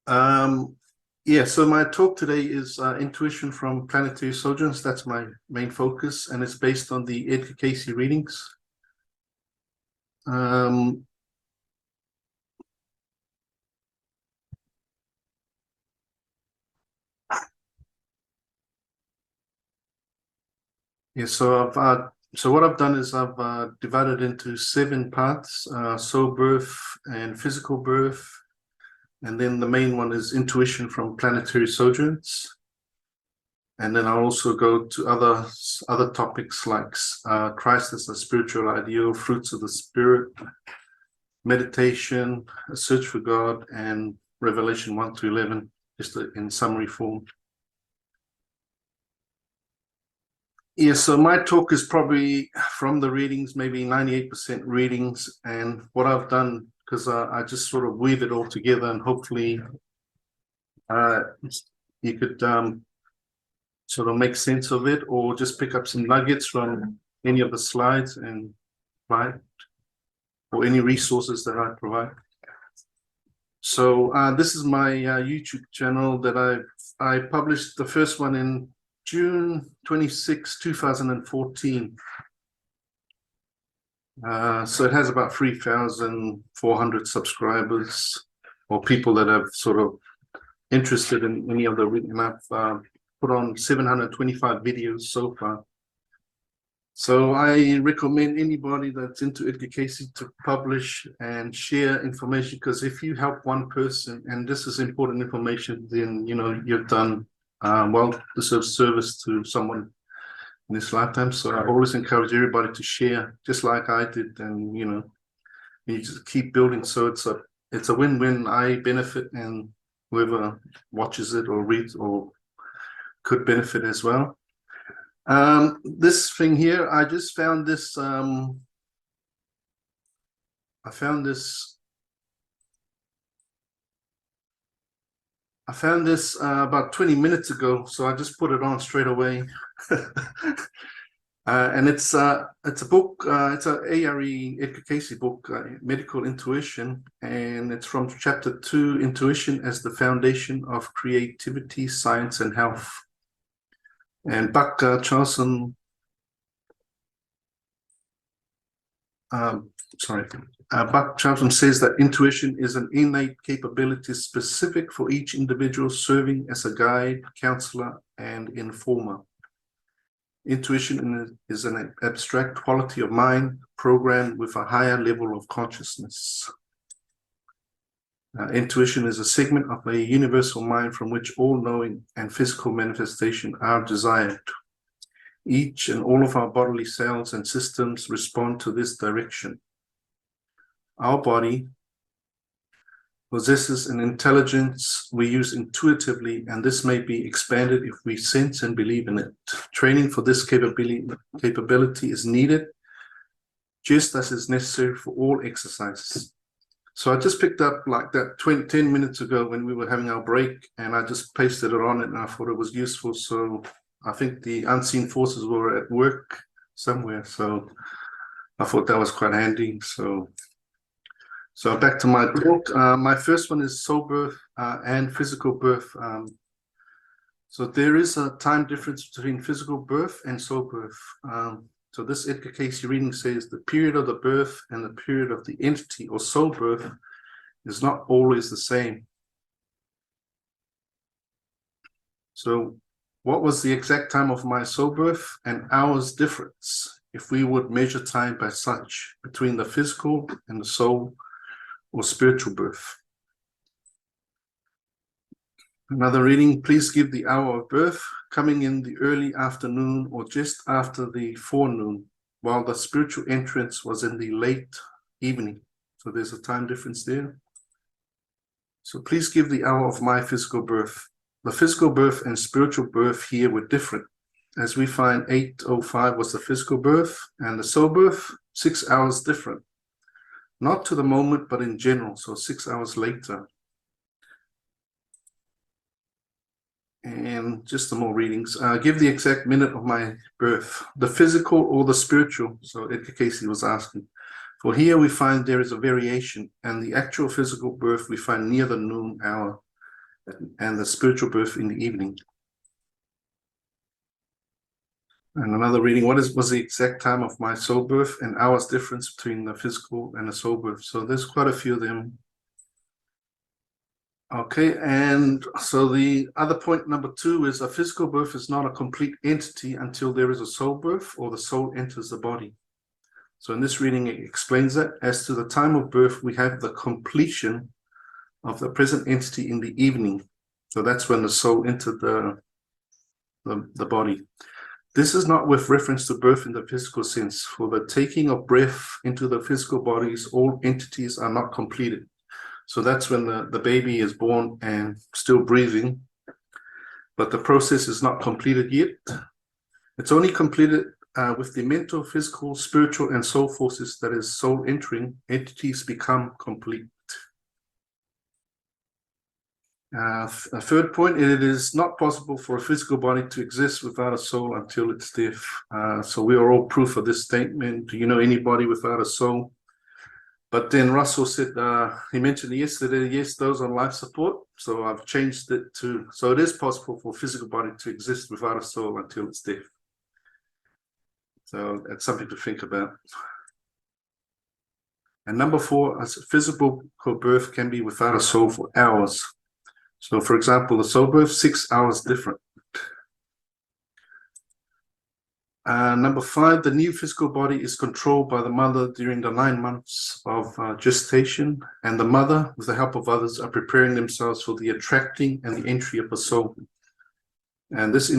Yeah, so my talk today is intuition from Planetary Sojourns. That's my main focus, and it's based on the EDGAR CAYCE readings. Yeah, so what I've done is I've divided into 7 parts: soul birth and physical birth, and then the main one is intuition from Planetary Sojourns. And then I'll also go to other topics like Christ as a spiritual ideal, fruits of the spirit, meditation, a search for God, and Revelation 1 to 11, just in summary form. Yeah, so my talk is probably from the readings, maybe 98% readings. And what I've done, because I just sort of weave it all together, and hopefully you could sort of make sense of it, or just pick up some nuggets from any of the slides and apply it, or any resources that I provide. So this is my YouTube channel that I published the first one in June 26, 2014. So it has about 3,400 subscribers, or people that have sort of interested in any of the reading. I've put on 725 videos so far. So I recommend anybody that's into EDGAR CAYCE to publish and share information, because if you help one person, and this is important information, then you've done well-deserved service to someone in this lifetime. So I always encourage everybody to share, just like I did, and you just keep building. So it's a win-win. I benefit, and whoever watches it or reads or could benefit as well. This thing here, I just found this. I found this about 20 minutes ago, so I just put it on straight away. And it's a book. It's a ARE EDGAR CAYCE book, Medical Intuition, and it's from Chapter 2, Intuition as the Foundation of Creativity, Science, and Health. And Buck Charlson, Buck Charlson says that intuition is an innate capability specific for each individual, serving as a guide, counselor, and informer. Intuition is an abstract quality of mind programmed with a higher level of consciousness. Intuition is a segment of a universal mind from which all knowing and physical manifestation are desired. Each and all of our bodily cells and systems respond to this direction. Our body possesses an intelligence we use intuitively, and this may be expanded if we sense and believe in it. Training for this capability is needed, just as is necessary for all exercises. So I just picked up like that 10 minutes ago when we were having our break, and I just pasted it on it, and I thought it was useful. So I think the unseen forces were at work somewhere, so I thought that was quite handy. So back to my talk. My first one is soul birth and physical birth. So there is a time difference between physical birth and soul birth. So this EDGAR CAYCE reading says the period of the birth and the period of the entity or soul birth is not always the same. So what was the exact time of my soul birth and hours difference, if we would measure time by such, between the physical and the soul or spiritual birth? Another reading, please give the hour of birth, coming in the early afternoon or just after the forenoon, while the spiritual entrance was in the late evening. So there's a time difference there. So please give the hour of my physical birth. The physical birth and spiritual birth here were different, as we find 8:05 was the physical birth, and the soul birth, 6 hours different. Not to the moment, but in general, so 6 hours later. And just some more readings. Give the exact minute of my birth, the physical or the spiritual. So EDGAR CAYCE was asking. For here we find there is a variation, and the actual physical birth we find near the noon hour. and the spiritual birth in the evening. And another reading, was the exact time of my soul birth and hours difference between the physical and the soul birth? So there's quite a few of them. Okay, and so the other point, number 2, is a physical birth is not a complete entity until there is a soul birth or the soul enters the body. So in this reading, it explains that as to the time of birth, we have the completion of the present entity in the evening. So that's when the soul entered the body. This is not with reference to birth in the physical sense. For the taking of breath into the physical bodies, all entities are not completed. So that's when the baby is born and still breathing, but the process is not completed yet. It's only completed with the mental, physical, spiritual, and soul forces, that is, soul entering, entities become complete. A third point, it is not possible for a physical body to exist without a soul until its death. So we are all proof of this statement. Do you know anybody without a soul? But then Russell said, he mentioned yesterday, yes, those on life support. So I've changed it to, so it is possible for a physical body to exist without a soul until its death. So that's something to think about. And number 4, a physical birth can be without a soul for hours. So, for example, the soul birth, 6 hours different. Number 5, the new physical body is controlled by the mother during the 9 months of gestation, and the mother, with the help of others, are preparing themselves for the attracting and the entry of a soul. And this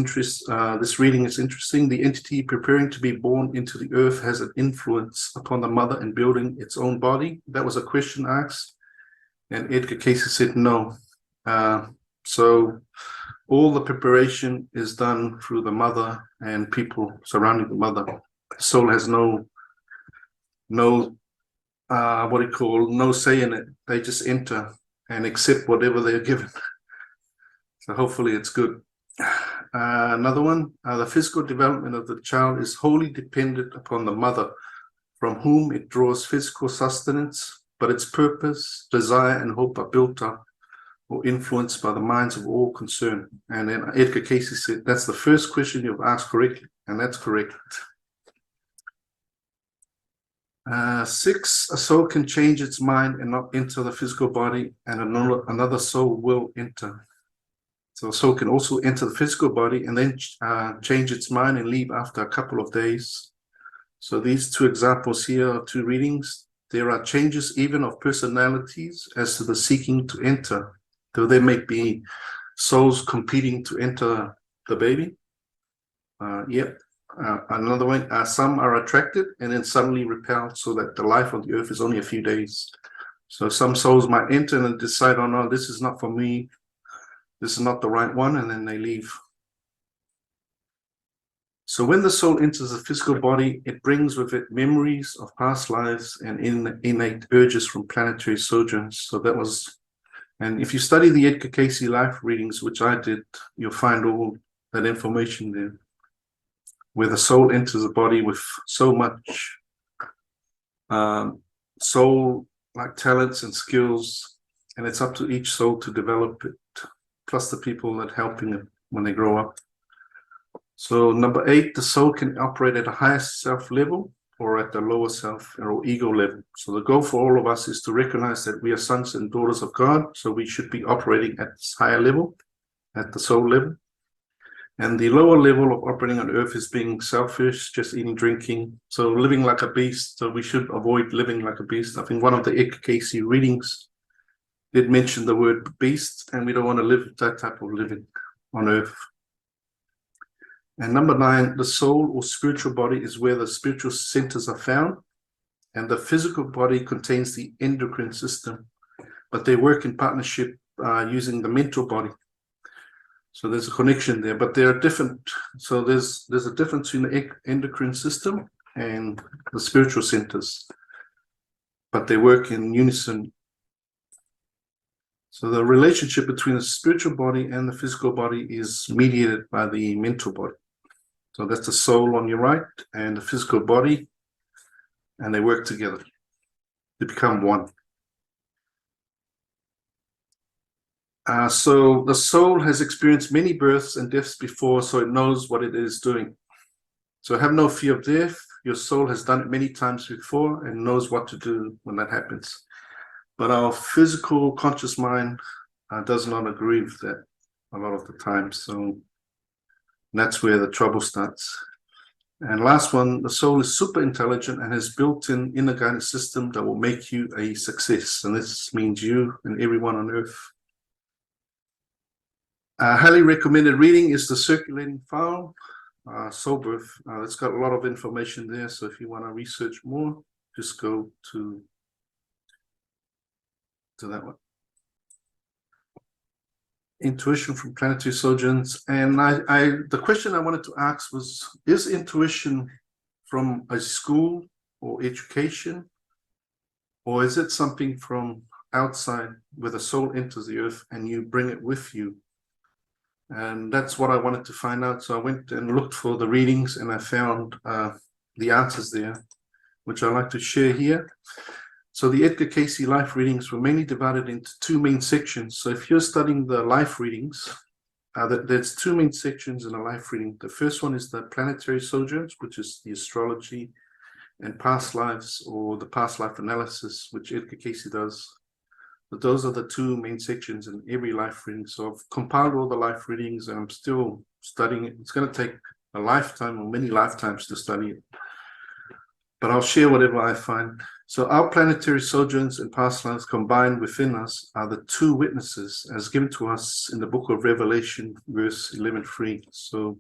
reading is interesting. The entity preparing to be born into the earth has an influence upon the mother in building its own body. That was a question asked, and EDGAR CAYCE said no. So all the preparation is done through the mother and people surrounding the mother. The soul has no say in it. They just enter and accept whatever they're given. So hopefully it's good. Another one, the physical development of the child is wholly dependent upon the mother, from whom it draws physical sustenance, but its purpose, desire, and hope are built up or influenced by the minds of all concerned. And then EDGAR CAYCE said, that's the first question you've asked correctly, and that's correct. 6, a soul can change its mind and not enter the physical body, and another soul will enter. So a soul can also enter the physical body and then change its mind and leave after a couple of days. So these 2 examples here are 2 readings. There are changes even of personalities as to the seeking to enter. So there may be souls competing to enter the baby. Another one, some are attracted and then suddenly repelled, so that the life on the earth is only a few days. So some souls might enter and decide, oh no, this is not for me. This is not the right one, and then they leave. So when the soul enters the physical body, it brings with it memories of past lives and innate urges from planetary sojourns. So that was, and if you study the EDGAR CAYCE life readings, which I did, you'll find all that information there, where the soul enters the body with so much soul-like talents and skills, and it's up to each soul to develop it, plus the people that helping it when they grow up. So number 8, the soul can operate at a higher self level or at the lower self or ego level. So the goal for all of us is to recognize that we are sons and daughters of God. So we should be operating at this higher level, at the soul level. And the lower level of operating on earth is being selfish, just eating, drinking, so living like a beast. So we should avoid living like a beast. I think one of the EDGAR CAYCE readings did mention the word beast, and we don't want to live that type of living on earth. And number 9, the soul or spiritual body is where the spiritual centers are found, and the physical body contains the endocrine system, but they work in partnership using the mental body. So there's a connection there, but they are different. So there's a difference in the endocrine system and the spiritual centers, but they work in unison. So the relationship between the spiritual body and the physical body is mediated by the mental body. So that's the soul on your right and the physical body, and they work together to become one. So the soul has experienced many births and deaths before, so it knows what it is doing. So have no fear of death. Your soul has done it many times before and knows what to do when that happens. But our physical conscious mind does not agree with that a lot of the time. So that's where the trouble starts. And last one, the soul is super intelligent and has built-in inner guidance system that will make you a success. And this means you and everyone on earth. Highly recommended reading is the circulating file, Soul Birth. It's got a lot of information there. So if you want to research more, just go to that one. Intuition from Planetary Sojourns. And the question I wanted to ask was, is intuition from a school or education, or is it something from outside where the soul enters the earth and you bring it with you? And that's what I wanted to find out. So I went and looked for the readings and I found the answers there, which I'd like to share here. So the EDGAR CAYCE life readings were mainly divided into two main sections. So if you're studying the life readings, there's two main sections in a life reading. The first one is the Planetary Sojourns, which is the astrology and past lives, or the past life analysis, which EDGAR CAYCE does. But those are the two main sections in every life reading. So I've compiled all the life readings and I'm still studying it. It's going to take a lifetime or many lifetimes to study it. But I'll share whatever I find. So our planetary sojourns and past lives combined within us are the two witnesses as given to us in the book of Revelation, verse 11:3. So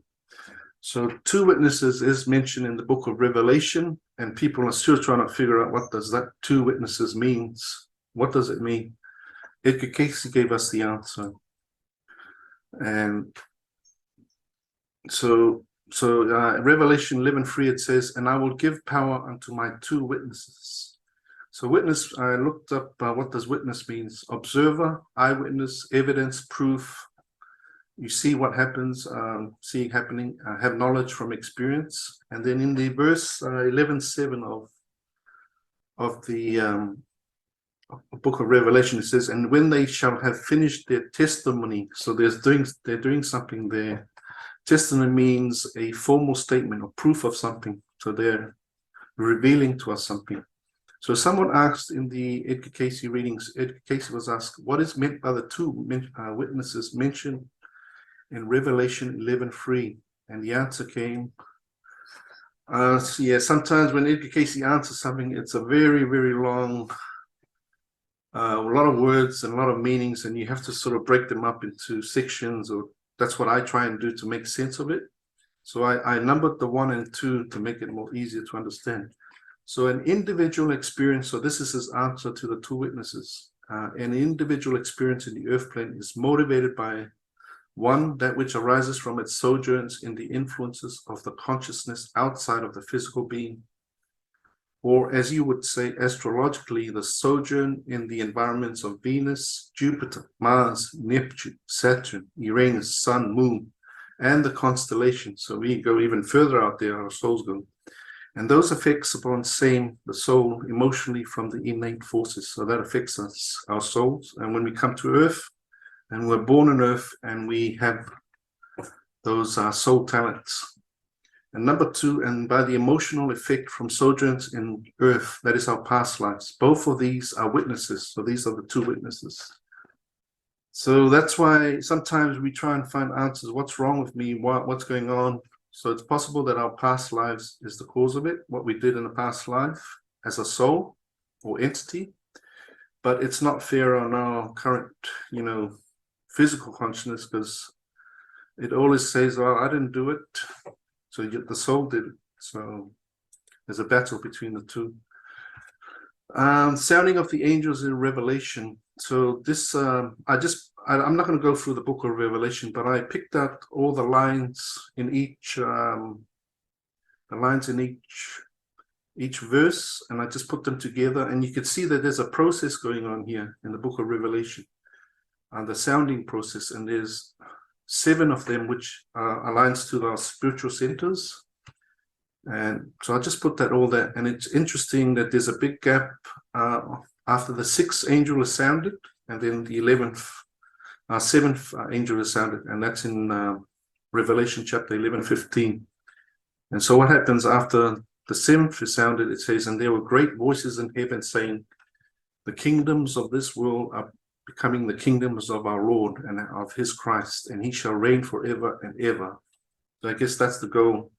two witnesses is mentioned in the book of Revelation, and people are still trying to figure out what does that two witnesses means. What does it mean? EDGAR CAYCE gave us the answer. And so Revelation 11:3, it says, and I will give power unto my two witnesses. So witness, I looked up what does witness means. Observer, eyewitness, evidence, proof. You see what happens, see it happening, have knowledge from experience. And then in the verse 11:7 of the book of Revelation, it says, and when they shall have finished their testimony. So they're doing something there. Testimony means a formal statement or proof of something. So they're revealing to us something. So someone asked in the EDGAR CAYCE readings, EDGAR CAYCE was asked, what is meant by the two witnesses mentioned in Revelation 11:3? And the answer came, yeah, sometimes when EDGAR CAYCE answers something, it's a very, very long, a lot of words and a lot of meanings, and you have to sort of break them up into sections, or that's what I try and do to make sense of it. So I numbered the 1 and 2 to make it more easier to understand. So an individual experience, so this is his answer to the two witnesses. An individual experience in the earth plane is motivated by, one, that which arises from its sojourns in the influences of the consciousness outside of the physical being, or as you would say astrologically, the sojourn in the environments of Venus, Jupiter, Mars, Neptune, Saturn, Uranus, Sun, Moon, and the constellations. So we go even further out there, our souls go. And those effects upon the soul emotionally from the innate forces. So that affects us, our souls. And when we come to Earth, and we're born on Earth, and we have those soul talents. And number 2, and by the emotional effect from sojourns in Earth, that is our past lives. Both of these are witnesses. So these are the two witnesses. So that's why sometimes we try and find answers. What's wrong with me? What's going on? So it's possible that our past lives is the cause of it, what we did in the past life as a soul or entity. But it's not fair on our current, physical consciousness, because it always says, well, I didn't do it. So yet the soul did it. So there's a battle between the two. Sounding of the angels in Revelation. So this, I'm not going to go through the book of Revelation, but I picked out all the lines in each, each verse, and I just put them together. And you can see that there's a process going on here in the book of Revelation, the sounding process, and there's 7 of them which aligns to our spiritual centers. And so I just put that all there. And it's interesting that there's a big gap after the 6th angel is sounded, and then the 11th our seventh angel is sounded, and that's in Revelation chapter 11:15. And so what happens after the seventh is sounded? It says, and there were great voices in heaven saying, the kingdoms of this world are becoming the kingdoms of our Lord and of his Christ, and he shall reign forever and ever. So I guess that's the goal,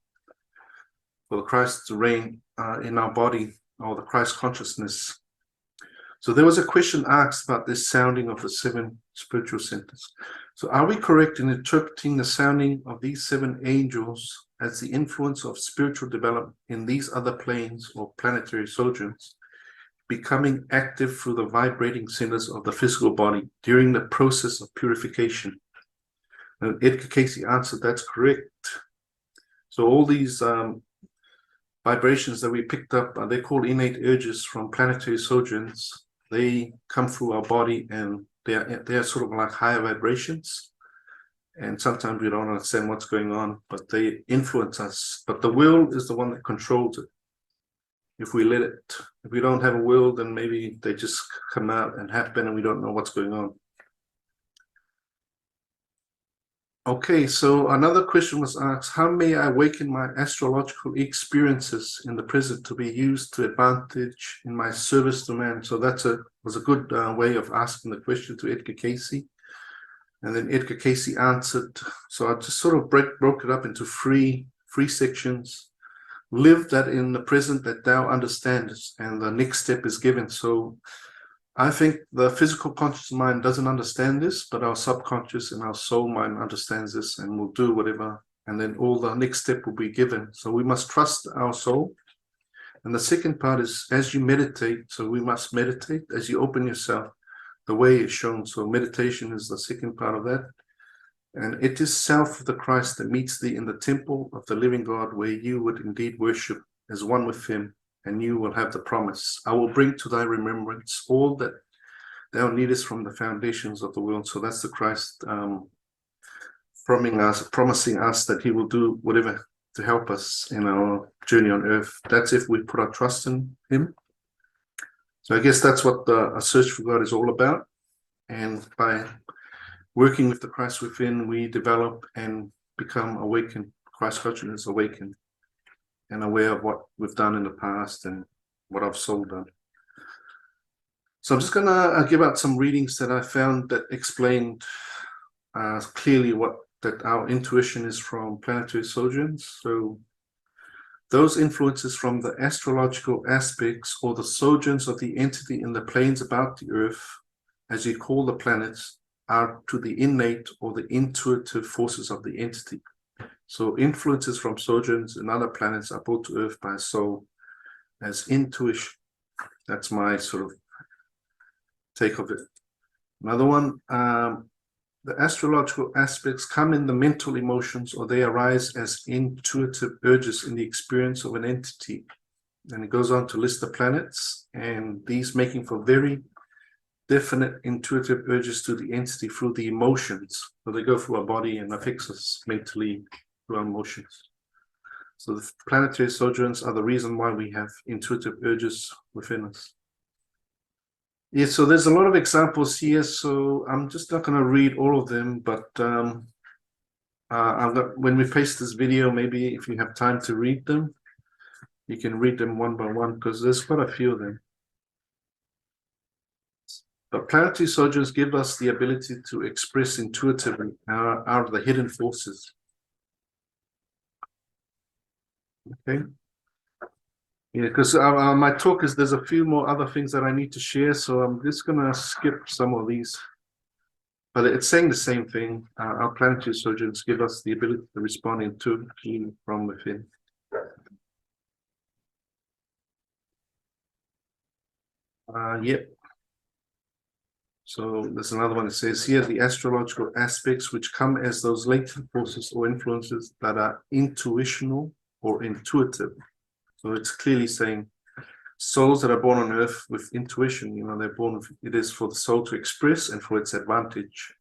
for the Christ to reign in our body, or the Christ consciousness. So there was a question asked about this sounding of the seven spiritual centers. So are we correct in interpreting the sounding of these seven angels as the influence of spiritual development in these other planes or planetary sojourns, becoming active through the vibrating centers of the physical body during the process of purification? And EDGAR CAYCE answered, that's correct. So all these vibrations that we picked up, they're called innate urges from planetary sojourns. They come through our body, and they are sort of like higher vibrations. And sometimes we don't understand what's going on, but they influence us. But the will is the one that controls it. If we let it, if we don't have a will, then maybe they just come out and happen and we don't know what's going on. Okay, so another question was asked, how may I awaken my astrological experiences in the present to be used to advantage in my service to man? So that was a good way of asking the question to EDGAR CAYCE. And then EDGAR CAYCE answered. So I just sort of broke it up into three sections. Live that in the present that thou understandest, and the next step is given. So I think the physical conscious mind doesn't understand this, but our subconscious and our soul mind understands this and will do whatever. And then all the next step will be given. So we must trust our soul. And the second part is as you meditate. So we must meditate as you open yourself, the way is shown. So meditation is the second part of that. And it is self of the Christ that meets thee in the temple of the living God, where you would indeed worship as one with him, and you will have the promise. I will bring to thy remembrance all that thou needest from the foundations of the world. So that's the Christ promising us that he will do whatever to help us in our journey on earth. That's if we put our trust in him. So I guess that's what a search for God is all about. And by working with the Christ within, we develop and become awakened. Christ consciousness awakened and aware of what we've done in the past and what our soul done. So I'm just going to give out some readings that I found that explained clearly that our intuition is from planetary sojourns. So those influences from the astrological aspects or the sojourns of the entity in the planes about the earth, as you call the planets, are to the innate or the intuitive forces of the entity. So influences from sojourns in other planets are brought to earth by a soul as intuition. That's my sort of take of it. Another one, the astrological aspects come in the mental emotions, or they arise as intuitive urges in the experience of an entity. And it goes on to list the planets, and these making for very definite intuitive urges to the entity through the emotions. So they go through our body and affects us mentally through our emotions. So the planetary sojourns are the reason why we have intuitive urges within us. Yeah, so there's a lot of examples here, so I'm just not going to read all of them, but when we paste this video, maybe if you have time to read them, you can read them one by one, because there's quite a few of them. But planetary sojourns give us the ability to express intuitively out of the hidden forces. Okay. Yeah, because my talk is, there's a few more other things that I need to share, so I'm just going to skip some of these. But it's saying the same thing. Our planetary sojourns give us the ability to respond intuitively from within. Yep. So there's another one that says here, the astrological aspects which come as those latent forces or influences that are intuitional or intuitive. So it's clearly saying souls that are born on earth with intuition, you know, they're born with, it is for the soul to express and for its advantage.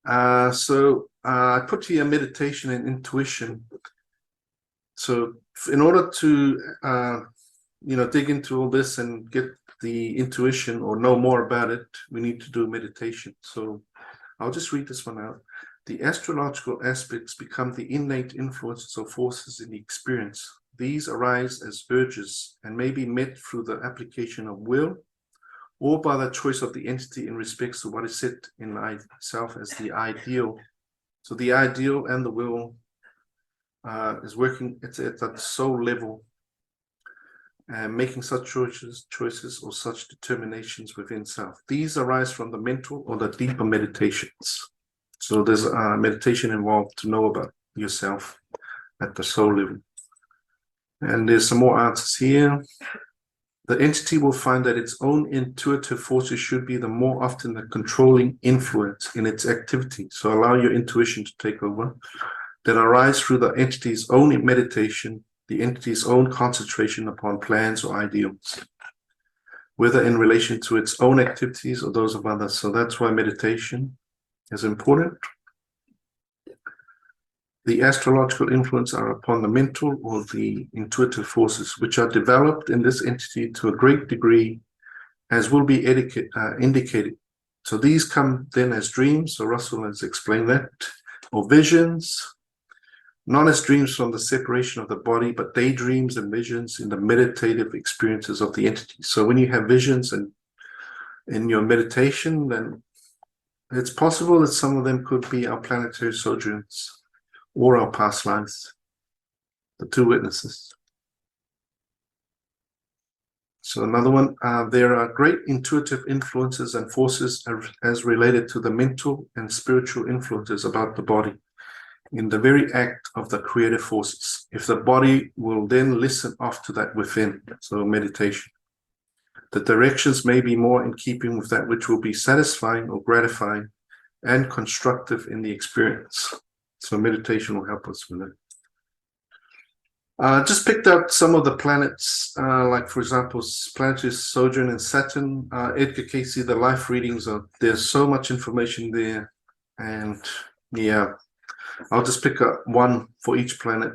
So I put here meditation and intuition. So in order to, you know, dig into all this and get the intuition or know more about it, we need to do meditation. So I'll just read this one out. The astrological aspects become the innate influences or forces in the experience. These arise as urges and may be met through the application of will or by the choice of the entity in respect to what is set in itself as the ideal. So the ideal and the will is working at that soul level, making such choices or such determinations within self. These arise from the mental or the deeper meditations. So there's meditation involved to know about yourself at the soul level. And there's some more answers here. The entity will find that its own intuitive forces should be the more often the controlling influence in its activity. So allow your intuition to take over. That arise through the entity's own meditation, the entity's own concentration upon plans or ideals, whether in relation to its own activities or those of others. So that's why meditation is important. The astrological influence are upon the mental or the intuitive forces, which are developed in this entity to a great degree, as will be indicated. So these come then as dreams, so Russell has explained that, or visions, not as dreams from the separation of the body, but daydreams and visions in the meditative experiences of the entity. So when you have visions and in your meditation, then it's possible that some of them could be our planetary sojourns or our past lives, the two witnesses. So another one, there are great intuitive influences and forces as related to the mental and spiritual influences about the body in the very act of the creative forces. If the body will then listen off to that within, so meditation, the directions may be more in keeping with that which will be satisfying or gratifying and constructive in the experience. So meditation will help us with it. Just picked out some of the planets, like for example, Planetary Sojourn in Saturn. Edgar Cayce, the life readings there's so much information there, and yeah, I'll just pick up one for each planet.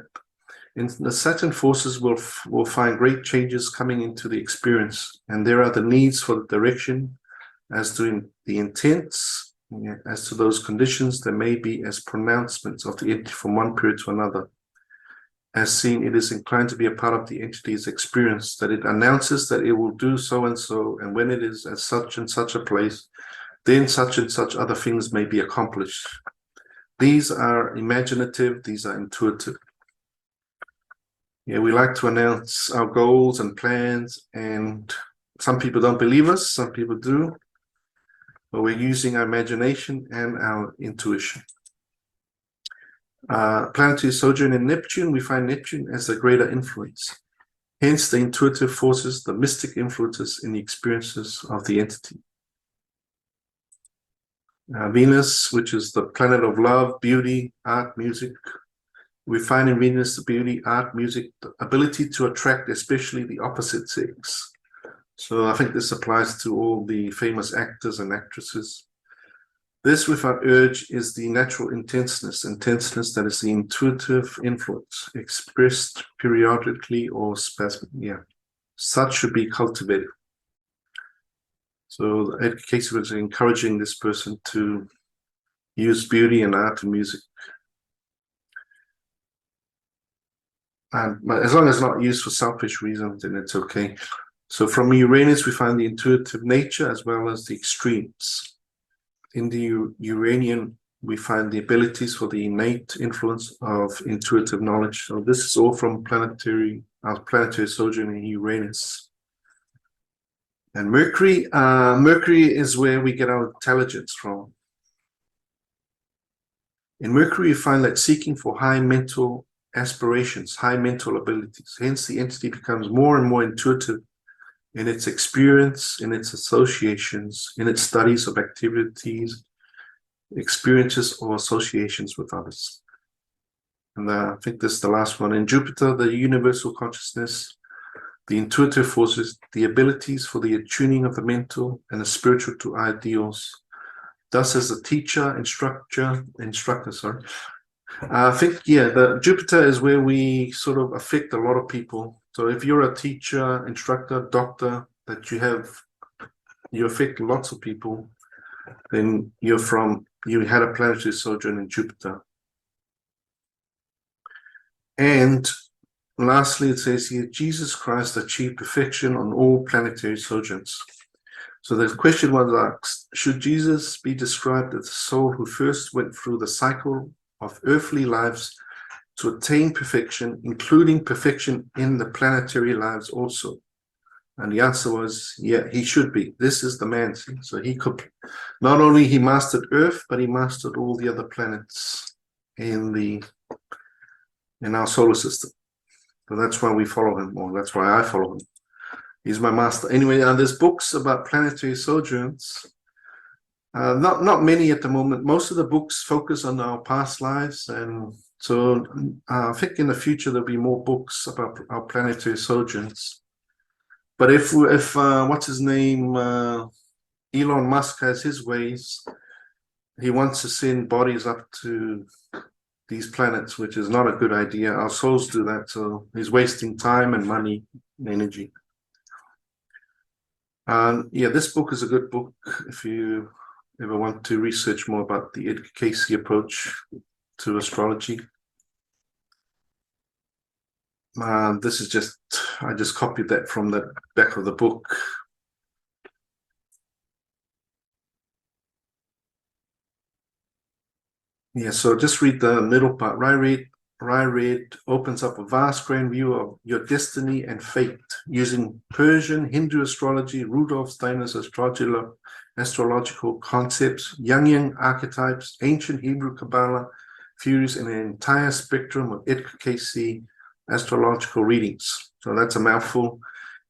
In the Saturn forces will find great changes coming into the experience, and there are the needs for the direction as to the intents. As to those conditions, there may be as pronouncements of the entity from one period to another. As seen, it is inclined to be a part of the entity's experience, that it announces that it will do so and so, and when it is at such and such a place, then such and such other things may be accomplished. These are imaginative, these are intuitive. Yeah, we like to announce our goals and plans, and some people don't believe us, some people do. But we're using our imagination and our intuition. Planetary sojourn in Neptune, we find Neptune as a greater influence. Hence the intuitive forces, the mystic influences in the experiences of the entity. Venus, which is the planet of love, beauty, art, music. We find in Venus the beauty, art, music, the ability to attract especially the opposite sex. So I think this applies to all the famous actors and actresses. This, without urge, is the natural intenseness that is the intuitive influence, expressed periodically or spasmically. Yeah, such should be cultivated. So Edgar Cayce was encouraging this person to use beauty and art and music. But as long as it's not used for selfish reasons, then it's okay. So from Uranus, we find the intuitive nature as well as the extremes. In the Uranian, we find the abilities for the innate influence of intuitive knowledge. So this is all from planetary sojourn in Uranus. And Mercury, Mercury is where we get our intelligence from. In Mercury, you find that seeking for high mental aspirations, high mental abilities. Hence, the entity becomes more and more intuitive in its experience, in its associations, in its studies of activities, experiences, or associations with others. And I think this is the last one. In Jupiter, the universal consciousness, the intuitive forces, the abilities for the attuning of the mental and the spiritual to ideals. Thus, as a teacher, instructor, I think, yeah, the Jupiter is where we sort of affect a lot of people. So if you're a teacher, instructor, doctor, that you affect lots of people, then you had a planetary sojourn in Jupiter. And lastly, it says here, Jesus Christ achieved perfection on all planetary sojourns. So the question was asked, should Jesus be described as the soul who first went through the cycle of earthly lives to attain perfection, including perfection in the planetary lives also? And the answer was, yeah, he should be. This is the man. So he could, not only he mastered Earth, but he mastered all the other planets in our solar system. So that's why we follow him, or that's why I follow him. He's my master. Anyway, there's books about planetary sojourns. Not many at the moment. Most of the books focus on our past lives, and so I think in the future there'll be more books about our planetary sojourns. But if what's his name, Elon Musk has his ways, he wants to send bodies up to these planets, which is not a good idea. Our souls do that, so he's wasting time and money and energy. Yeah, this book is a good book if you ever want to research more about the EDGAR CAYCE approach to astrology. This is just, I just copied that from the back of the book. Yeah, so just read the middle part. Rai opens up a vast grand view of your destiny and fate using Persian, Hindu astrology, Rudolf Steiner's astrological concepts, Jungian archetypes, ancient Hebrew Kabbalah, fused in an entire spectrum of EDGAR CAYCE astrological readings. So that's a mouthful.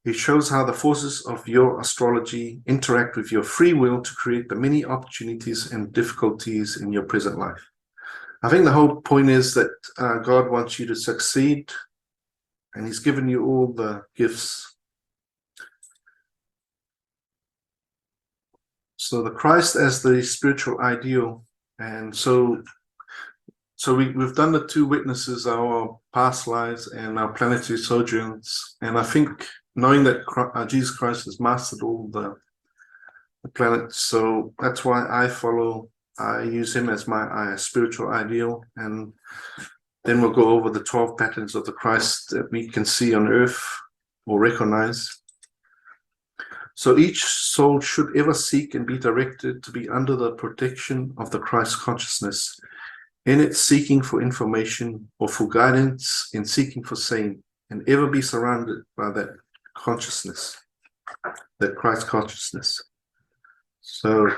It shows how the forces of your astrology interact with your free will to create the many opportunities and difficulties in your present life. I think the whole point is that God wants you to succeed, and he's given you all the gifts. So the Christ as the spiritual ideal, and so we've done the two witnesses, our past lives and our planetary sojourns, and I think knowing that Jesus Christ has mastered all the planets, so that's why I use him as my spiritual ideal, and then we'll go over the 12 patterns of the Christ that we can see on earth or recognize. So each soul should ever seek and be directed to be under the protection of the Christ consciousness in its seeking for information or for guidance in seeking for saying, and ever be surrounded by that consciousness, that Christ consciousness. So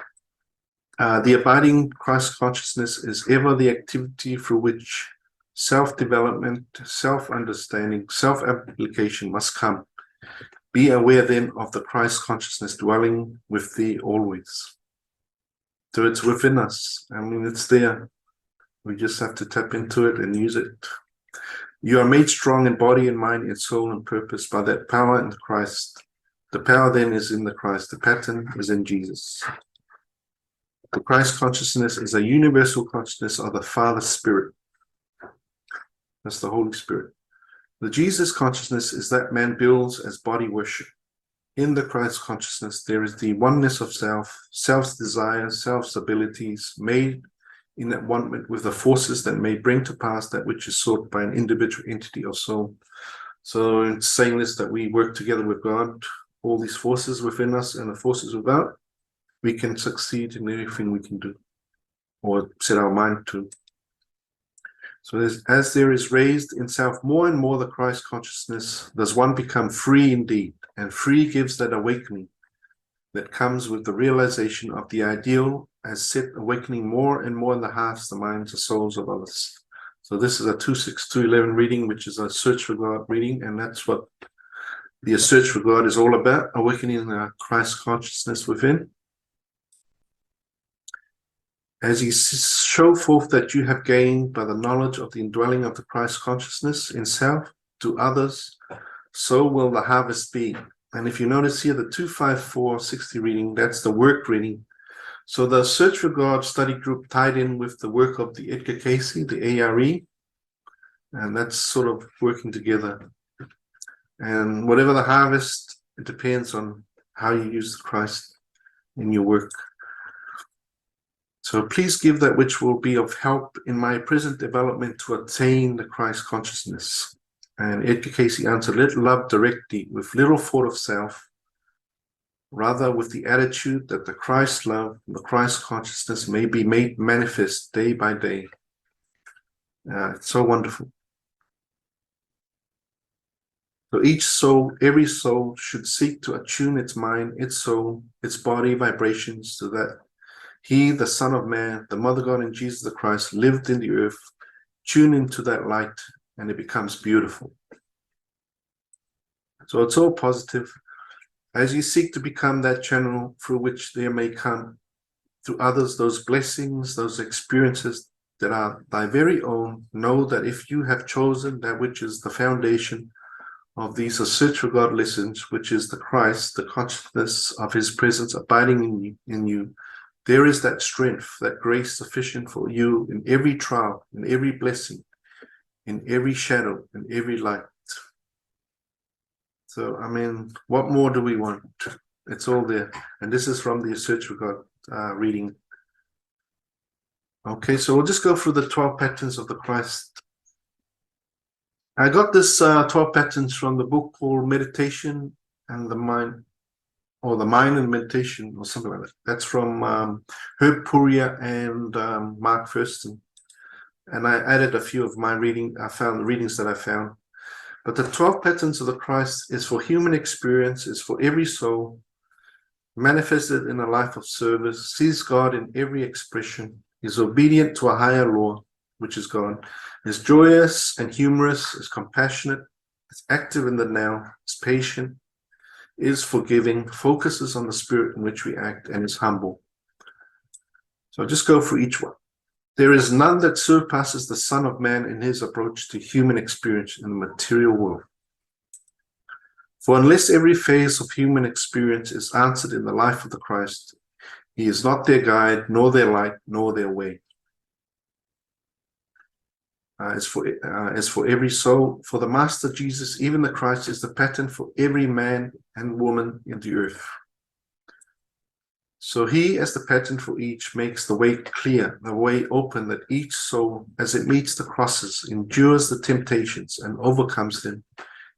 the abiding Christ consciousness is ever the activity through which self-development, self-understanding, self-application must come. Be aware then of the Christ consciousness dwelling with thee always. So it's within us. I mean, it's there. We just have to tap into it and use it. You are made strong in body and mind and soul and purpose by that power in Christ. The power then is in the Christ. The pattern is in Jesus. The Christ consciousness is a universal consciousness of the Father Spirit. That's the Holy Spirit. The Jesus consciousness is that man builds as body worship. In the Christ consciousness, there is the oneness of self, self's desires, self's abilities, made in that one with the forces that may bring to pass that which is sought by an individual entity or soul. So in saying this, that we work together with God, all these forces within us and the forces without, we can succeed in anything we can do or set our mind to. So as there is raised in self more and more the Christ consciousness, does one become free indeed, and free gives that awakening that comes with the realization of the ideal as set awakening more and more in the hearts, the minds, the souls of others. So this is a 2:6-2:11 reading, which is a search for God reading, and that's what the search for God is all about, awakening the Christ consciousness within. As ye show forth that you have gained by the knowledge of the indwelling of the Christ consciousness in self to others, so will the harvest be. And if you notice here, the 2:5-4:60 reading, that's the work reading. So the Search for God study group tied in with the work of the EDGAR CAYCE, the ARE, and that's sort of working together. And whatever the harvest It depends on how you use the Christ in your work. So please give that which will be of help in my present development to attain the Christ consciousness. And Edgar Cayce answered, let love directly, with little thought of self, rather with the attitude that the Christ love, the Christ consciousness may be made manifest day by day. It's so wonderful. So each soul, every soul should seek to attune its mind, its soul, its body vibrations to that he, the Son of Man, the Mother God and Jesus the Christ, lived in the earth. Tune into that light and it becomes beautiful. So it's all positive. As you seek to become that channel through which there may come to others those blessings, those experiences that are thy very own, know that if you have chosen that which is the foundation of these search for God lessons, which is the Christ, the consciousness of his presence abiding in you, there is that strength, that grace sufficient for you in every trial, in every blessing, in every shadow, in every light. So, I mean, what more do we want? It's all there. And this is from the Search for God reading. Okay, so we'll just go through the 12 patterns of the Christ. I got this 12 patterns from the book called Meditation and the Mind, or The Mind and Meditation, or something like that. That's from Herb Puryear and Mark Thurston. And I added a few of my reading. I found the readings that I found. But the 12 patterns of the Christ is for human experience, is for every soul, manifested in a life of service, sees God in every expression, is obedient to a higher law, which is God, is joyous and humorous, is compassionate, is active in the now, is patient, is forgiving, focuses on the spirit in which we act, and is humble. So I'll just go through each one. There is none that surpasses the Son of Man in his approach to human experience in the material world. For unless every phase of human experience is answered in the life of the Christ, he is not their guide, nor their light, nor their way. As for every soul, for the Master Jesus, even the Christ is the pattern for every man and woman in the earth. So he, as the pattern for each, makes the way clear, the way open, that each soul, as it meets the crosses, endures the temptations and overcomes them,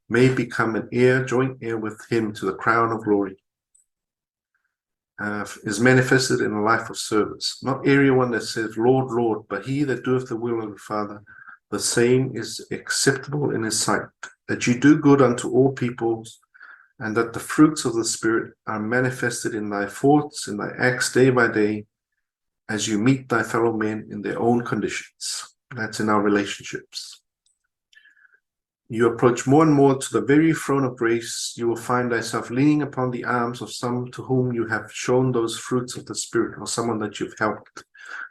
may become an heir, joint heir with him to the crown of glory, is manifested in a life of service. Not everyone that says, Lord, Lord, but he that doeth the will of the Father, the same is acceptable in his sight, that you do good unto all peoples, and that the fruits of the Spirit are manifested in thy thoughts, in thy acts day by day, as you meet thy fellow men in their own conditions. That's in our relationships. You approach more and more to the very throne of grace, you will find thyself leaning upon the arms of some to whom you have shown those fruits of the Spirit, or someone that you've helped,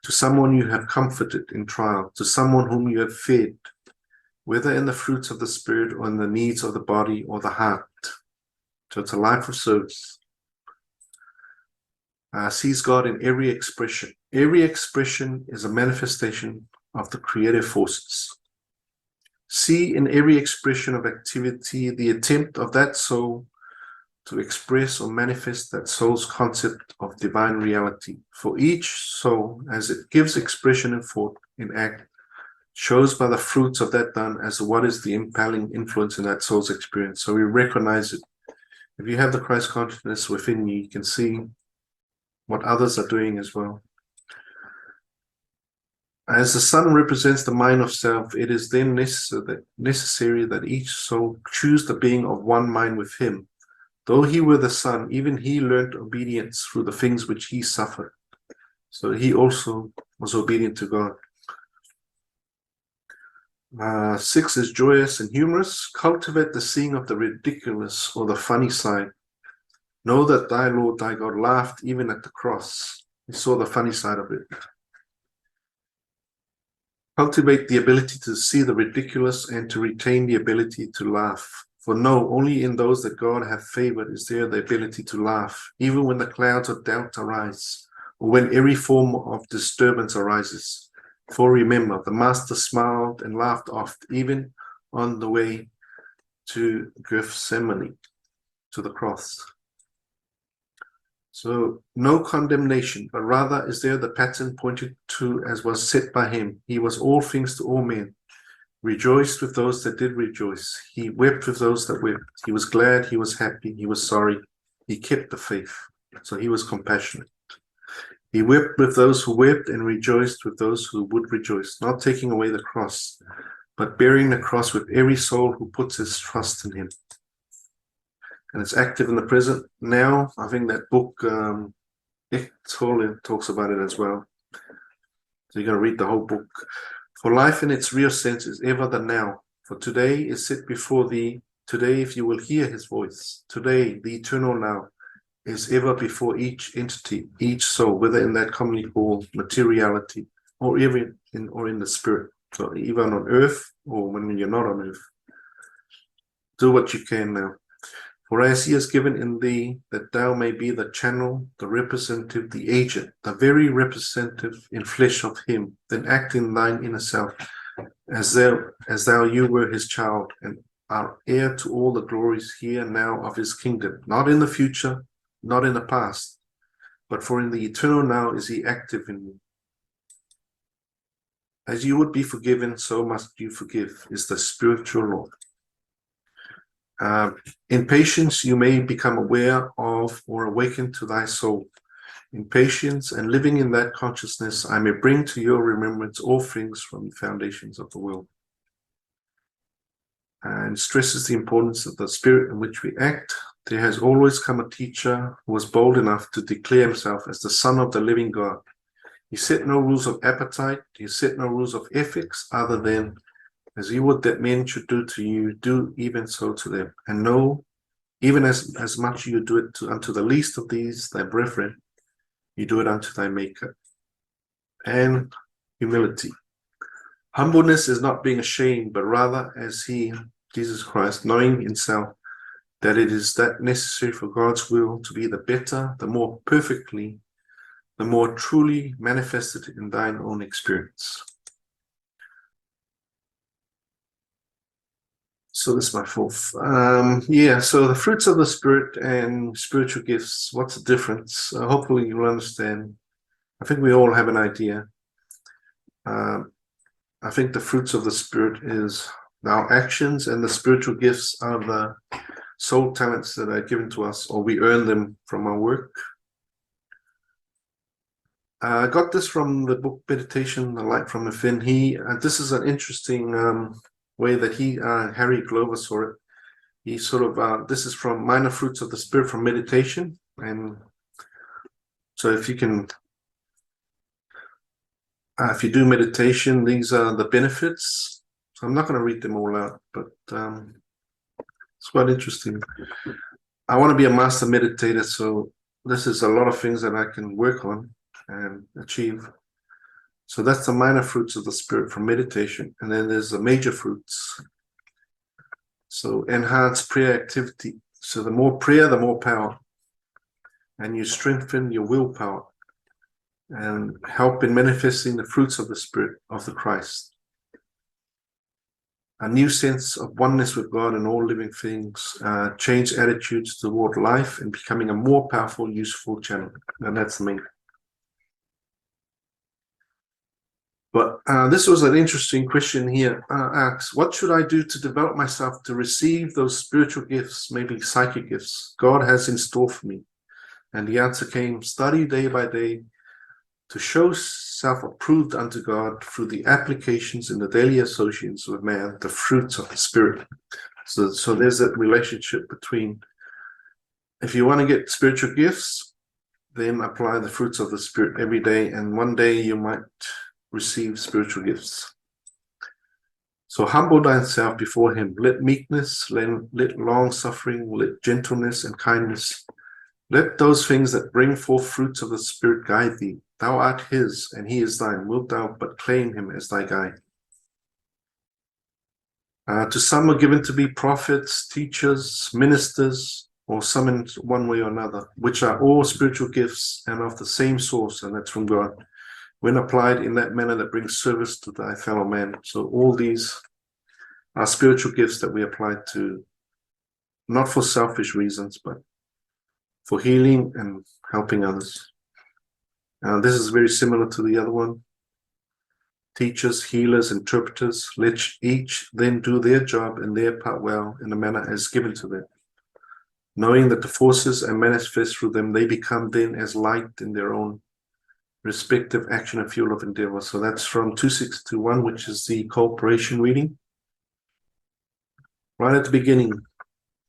to someone you have comforted in trial, to someone whom you have fed, whether in the fruits of the Spirit or in the needs of the body or the heart. So it's a life of service. Sees God in every expression. Every expression is a manifestation of the creative forces. See in every expression of activity the attempt of that soul to express or manifest that soul's concept of divine reality. For each soul, as it gives expression in thought, in act, shows by the fruits of that done as what is the impelling influence in that soul's experience. So we recognize it. If you have the Christ consciousness within you, you can see what others are doing as well. As the sun represents the mind of self, it is then necessary that each soul choose the being of one mind with him. Though he were the sun, even he learnt obedience through the things which he suffered. So he also was obedient to God. 6 is joyous and humorous. Cultivate the seeing of the ridiculous or the funny side. Know that thy Lord, thy God, laughed even at the cross. He saw the funny side of it. Cultivate the ability to see the ridiculous and to retain the ability to laugh. For no, only in those that God hath favored is there the ability to laugh, even when the clouds of doubt arise, or when every form of disturbance arises. For remember, the Master smiled and laughed oft, even on the way to Gethsemane. to the cross. So no condemnation, but rather is there the pattern pointed to as was set by him. He was all things to all men, rejoiced with those that did rejoice. He wept with those that wept. He was glad, he was happy, he was sorry. He kept the faith. So he was compassionate. He wept with those who wept and rejoiced with those who would rejoice, not taking away the cross, but bearing the cross with every soul who puts his trust in him. And it's active in the present now. I think that book, EDGAR talks about it as well. So you're going to read the whole book. For life in its real sense is ever the now. For today is set before thee. Today, if you will hear his voice. Today, the eternal now is ever before each entity, each soul, whether in that commonly called materiality or even in the spirit. So even on earth or when you're not on earth. Do what you can now. For as he has given in thee, that thou may be the channel, the representative, the agent, the very representative in flesh of him, then act in thine inner self, as thou you were his child, and are heir to all the glories here and now of his kingdom, not in the future, not in the past, but for in the eternal now is he active in you. As you would be forgiven, so must you forgive, is the spiritual law. In patience, you may become aware of or awaken to thy soul. In patience and living in that consciousness, I may bring to your remembrance all things from the foundations of the world. And stresses the importance of the spirit in which we act. There has always come a teacher who was bold enough to declare himself as the Son of the living God. He set no rules of appetite. He set no rules of ethics other than as you would that men should do to you, do even so to them. And know, even as much you do it unto the least of these, thy brethren, you do it unto thy Maker. And humility. Humbleness is not being ashamed, but rather as he, Jesus Christ, knowing himself that it is that necessary for God's will to be the better, the more perfectly, the more truly manifested in thine own experience. So this is my fourth. So the fruits of the Spirit and spiritual gifts, what's the difference? Hopefully you'll understand. I think we all have an idea. I think the fruits of the Spirit is our actions, and the spiritual gifts are the soul talents that are given to us, or we earn them from our work. I got this from the book Meditation, The Light from Within. This is an interesting way that Harry Glover saw it. He sort of, this is from Minor Fruits of the Spirit from Meditation. And so if you can, if you do meditation, these are the benefits. So I'm not going to read them all out, but it's quite interesting. I want to be a master meditator, so this is a lot of things that I can work on and achieve. So that's the minor fruits of the Spirit from meditation. And then there's the major fruits. So enhance prayer activity. So the more prayer, the more power. And you strengthen your willpower and help in manifesting the fruits of the Spirit of the Christ. A new sense of oneness with God and all living things, change attitudes toward life and becoming a more powerful, useful channel. And that's the main. But this was an interesting question here. Asks, what should I do to develop myself to receive those spiritual gifts, maybe psychic gifts, God has in store for me? And the answer came, study day by day to show self-approved unto God through the applications in the daily associations with man, the fruits of the Spirit. So there's that relationship between, if you want to get spiritual gifts, then apply the fruits of the Spirit every day, and one day you might receive spiritual gifts. So humble thyself before him. Let meekness, let long suffering, let gentleness and kindness, let those things that bring forth fruits of the Spirit guide thee. Thou art his, and he is thine. Wilt thou but claim him as thy guide? To some are given to be prophets, teachers, ministers, or some in one way or another, which are all spiritual gifts and of the same source, and that's from God, when applied in that manner that brings service to thy fellow man. So all these are spiritual gifts that we apply to not for selfish reasons, but for healing and helping others. This is very similar to the other one. Teachers, healers, interpreters, let each then do their job and their part well in the manner as given to them. Knowing that the forces are manifest through them, they become then as light in their own respective action and field of endeavor. So that's from 2621, which is the cooperation reading. Right at the beginning,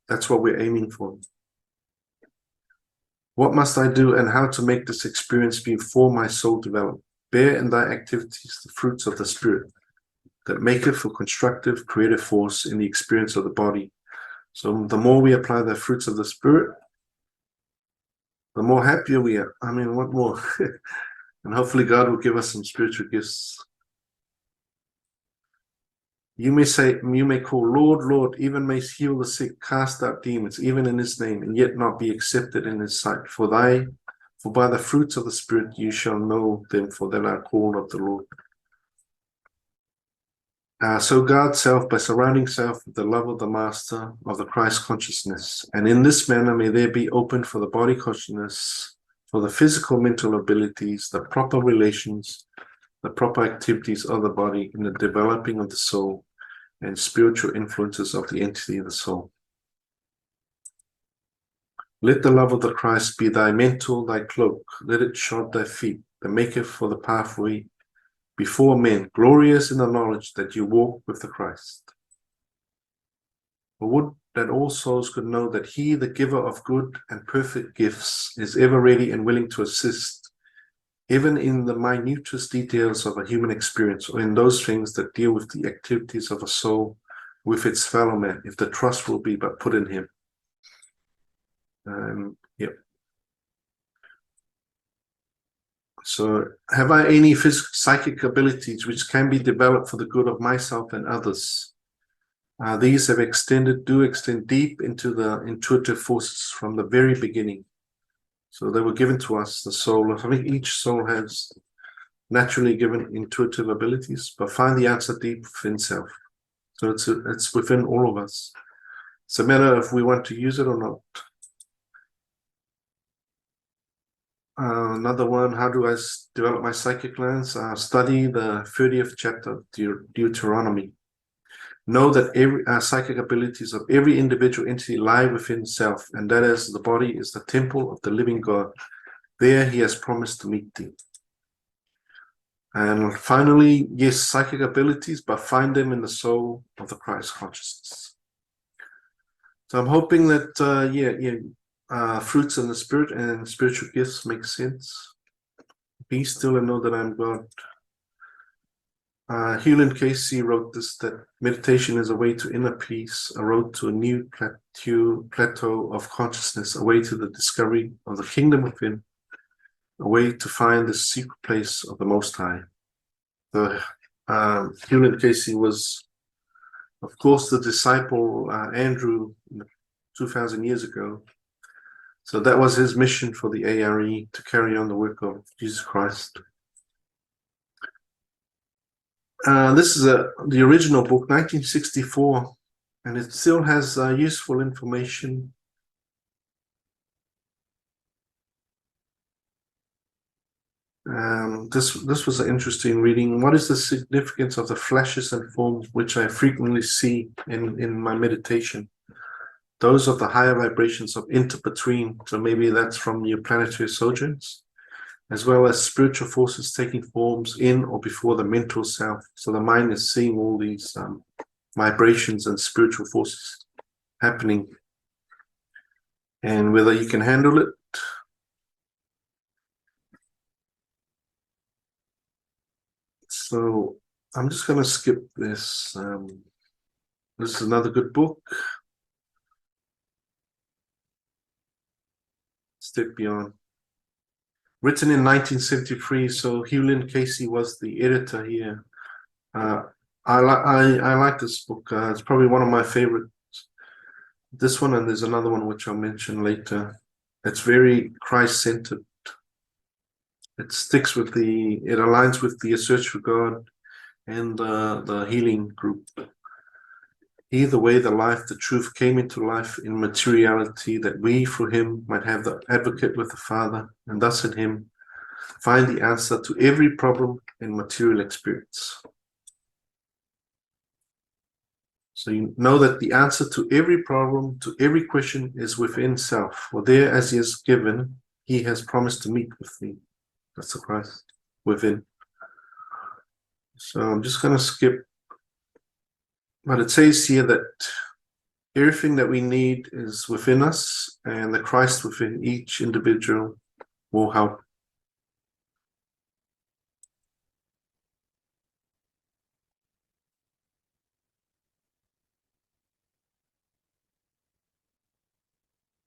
that's what we're aiming for. What must I do and how to make this experience before my soul develop? Bear in thy activities the fruits of the Spirit that maketh for constructive, creative force in the experience of the body. So the more we apply the fruits of the Spirit, the more happier we are. I mean, what more? And hopefully God will give us some spiritual gifts. You may call, Lord, Lord, even may heal the sick, cast out demons, even in his name, and yet not be accepted in his sight. For by the fruits of the Spirit you shall know them, for they are called of the Lord. So guard self by surrounding self with the love of the Master of the Christ consciousness. And in this manner may there be open for the body consciousness, for the physical mental abilities, the proper relations, the proper activities of the body in the developing of the soul and spiritual influences of the entity of the soul. Let the love of the Christ be thy mantle, thy cloak. Let it shod thy feet, that maketh for the pathway before men, glorious in the knowledge that you walk with the Christ. For would that all souls could know that he, the giver of good and perfect gifts, is ever ready and willing to assist, even in the minutest details of a human experience, or in those things that deal with the activities of a soul with its fellow man, if the trust will be but put in him. Yep. So, have I any psychic abilities which can be developed for the good of myself and others? These do extend deep into the intuitive forces from the very beginning. So they were given to us, the soul. I think each soul has naturally given intuitive abilities, but find the answer deep within self. So it's within all of us. It's a matter of if we want to use it or not. Another one, how do I develop my psychic lens? Study the 30th chapter of Deuteronomy. Know that every psychic abilities of every individual entity lie within self, and that is, the body is the temple of the living God. There he has promised to meet thee. And finally, yes, psychic abilities, but find them in the soul of the Christ consciousness. So I'm hoping that, fruits in the Spirit and spiritual gifts make sense. Be still and know that I'm God. Hewlin Casey wrote this, that meditation is a way to inner peace, a road to a new plateau of consciousness, a way to the discovery of the kingdom within, a way to find the secret place of the Most High. Hewlin Casey was, of course, the disciple Andrew 2,000 years ago. So that was his mission for the ARE, to carry on the work of Jesus Christ. This is the original book, 1964, and it still has useful information. This was an interesting reading. What is the significance of the flashes and forms which I frequently see in my meditation? Those of the higher vibrations of inter-between, so maybe that's from your planetary sojourns, as well as spiritual forces taking forms in or before the mental self. So the mind is seeing all these vibrations and spiritual forces happening, and whether you can handle it. So I'm just going to skip this. This is another good book. Step Beyond. Written in 1973, so Hewlin Casey was the editor here. I like this book. It's probably one of my favorites. This one, and there's another one which I'll mention later. It's very Christ-centered. It aligns with the search for God and the healing group. He, the way, the life, the truth, came into life in materiality, that we, through him, might have the advocate with the Father, and thus in him find the answer to every problem in material experience. So you know that the answer to every problem, to every question, is within self. For there, as he has given, he has promised to meet with me. That's the Christ within. So I'm just going to skip. But it says here that everything that we need is within us, and the Christ within each individual will help.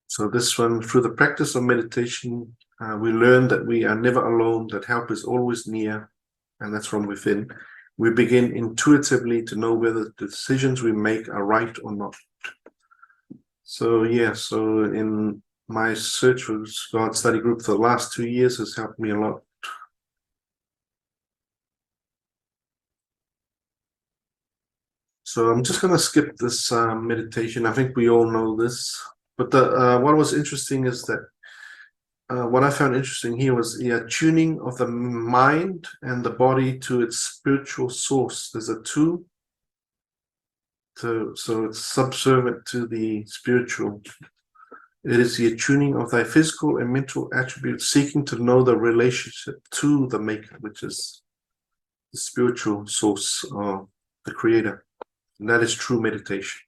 So this one, through the practice of meditation, we learn that we are never alone, that help is always near, and that's from within. We begin intuitively to know whether the decisions we make are right or not. So yeah, so in my search for God study group for the last 2 years has helped me a lot. So I'm just going to skip this meditation. I think we all know this. But what was interesting is that what I found interesting here was the tuning of the mind and the body to its spiritual source. There's a two. So it's subservient to the spiritual. It is the attuning of thy physical and mental attributes, seeking to know the relationship to the maker, which is the spiritual source of the creator. And that is true meditation.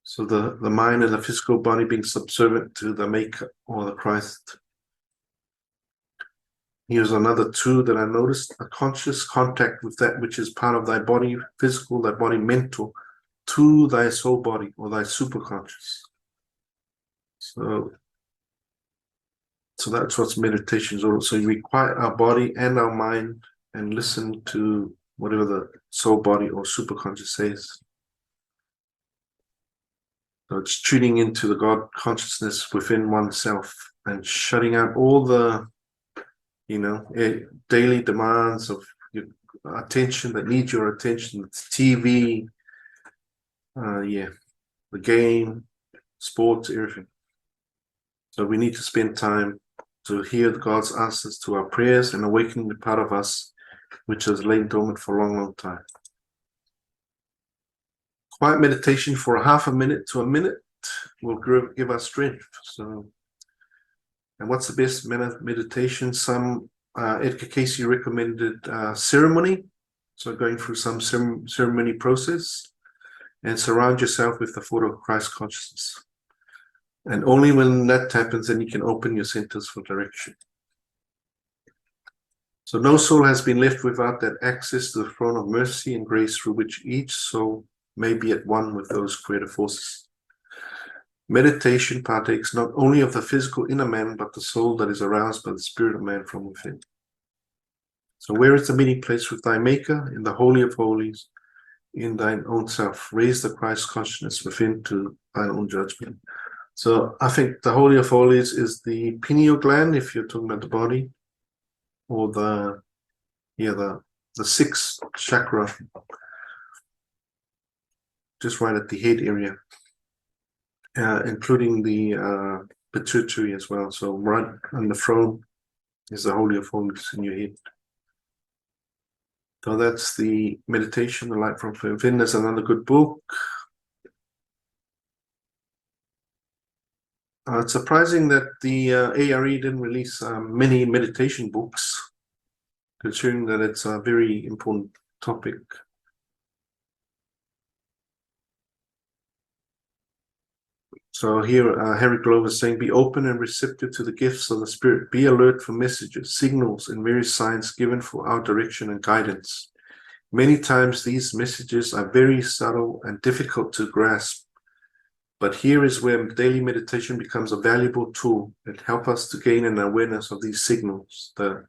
So the mind and the physical body being subservient to the maker or the Christ. Here's another two that I noticed: a conscious contact with that which is part of thy body physical, thy body mental, to thy soul body or thy superconscious. So that's what meditation is all. So we quiet our body and our mind and listen to whatever the soul body or superconscious says. So it's tuning into the God consciousness within oneself and shutting out all the, daily demands of your attention that need your attention. It's TV, the game, sports, everything. So we need to spend time to hear God's answers to our prayers and awakening the part of us which has lain dormant for a long, long time. Quiet meditation for half a minute to a minute will give us strength. So, and what's the best meditation? Some EDGAR CAYCE recommended ceremony. So going through some ceremony process and surround yourself with the thought of Christ consciousness. And only when that happens, then you can open your centers for direction. So no soul has been left without that access to the throne of mercy and grace through which each soul may be at one with those creative forces. Meditation partakes not only of the physical inner man, but the soul that is aroused by the spirit of man from within. So where is the meeting place with thy maker? In the Holy of Holies, in thine own self. Raise the Christ consciousness within to thine own judgment. So I think the Holy of Holies is the pineal gland, if you're talking about the body, or the sixth chakra, just right at the head area, including the pituitary as well. So right on the throne is the Holy of Holies in your head. So that's the meditation, the light from within. There's another good book. It's surprising that the ARE didn't release many meditation books, considering that it's a very important topic. So here, Harry Glover is saying, be open and receptive to the gifts of the Spirit. Be alert for messages, signals, and various signs given for our direction and guidance. Many times these messages are very subtle and difficult to grasp. But here is where daily meditation becomes a valuable tool that helps us to gain an awareness of these signals, the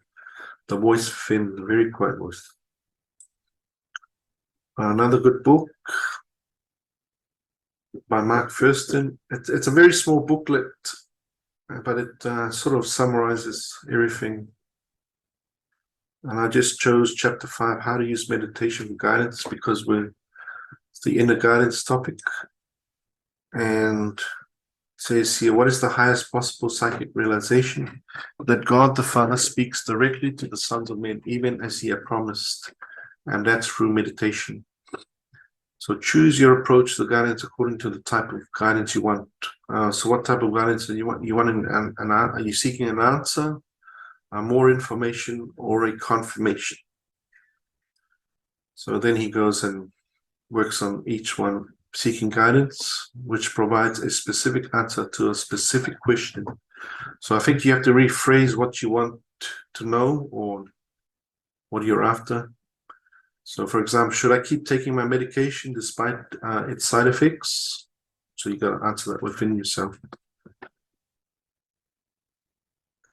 voice within, the very quiet voice. Another good book by Mark Thurston. It's a very small booklet, but it sort of summarizes everything. And I just chose chapter 5, how to use meditation for guidance, because we're the inner guidance topic, and says here, what is the highest possible psychic realization? That God the Father speaks directly to the sons of men, even as he had promised, and that's through meditation. So choose your approach to the guidance according to the type of guidance you want. So what type of guidance do you want? You want are you seeking an answer, more information, or a confirmation? So then he goes and works on each one, seeking guidance, which provides a specific answer to a specific question. So I think you have to rephrase what you want to know or what you're after. So for example, should I keep taking my medication despite its side effects? So you got to answer that within yourself.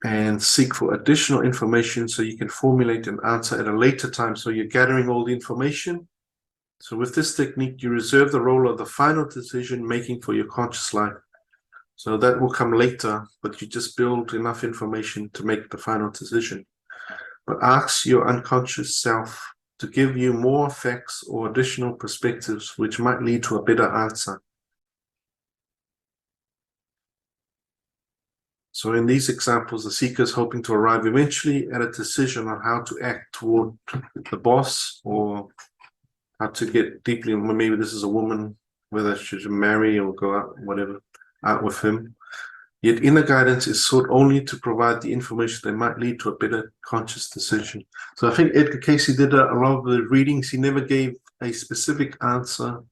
And seek for additional information so you can formulate an answer at a later time. So you're gathering all the information. So with this technique, you reserve the role of the final decision making for your conscious life. So that will come later, but you just build enough information to make the final decision. But ask your unconscious self to give you more facts or additional perspectives, which might lead to a better answer. So in these examples, the seeker is hoping to arrive eventually at a decision on how to act toward the boss, or how to get deeply, maybe this is a woman, whether she should marry or go out, whatever, out with him. Yet inner guidance is sought only to provide the information that might lead to a better conscious decision. So I think Edgar Cayce did a lot of the readings. He never gave a specific answer,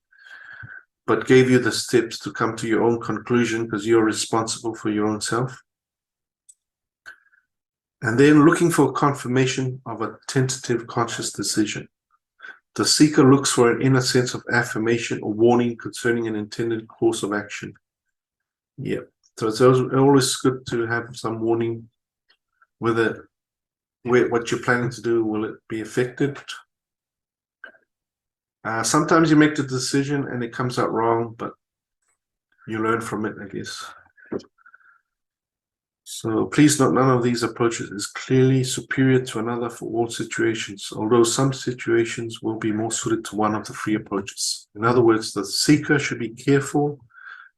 but gave you the steps to come to your own conclusion, because you're responsible for your own self. And then looking for confirmation of a tentative conscious decision. The seeker looks for an inner sense of affirmation or warning concerning an intended course of action. Yeah, so it's always good to have some warning whether what you're planning to do, will it be affected? Sometimes you make the decision and it comes out wrong, but you learn from it, I guess. So please note, none of these approaches is clearly superior to another for all situations, although some situations will be more suited to one of the three approaches. In other words, the seeker should be careful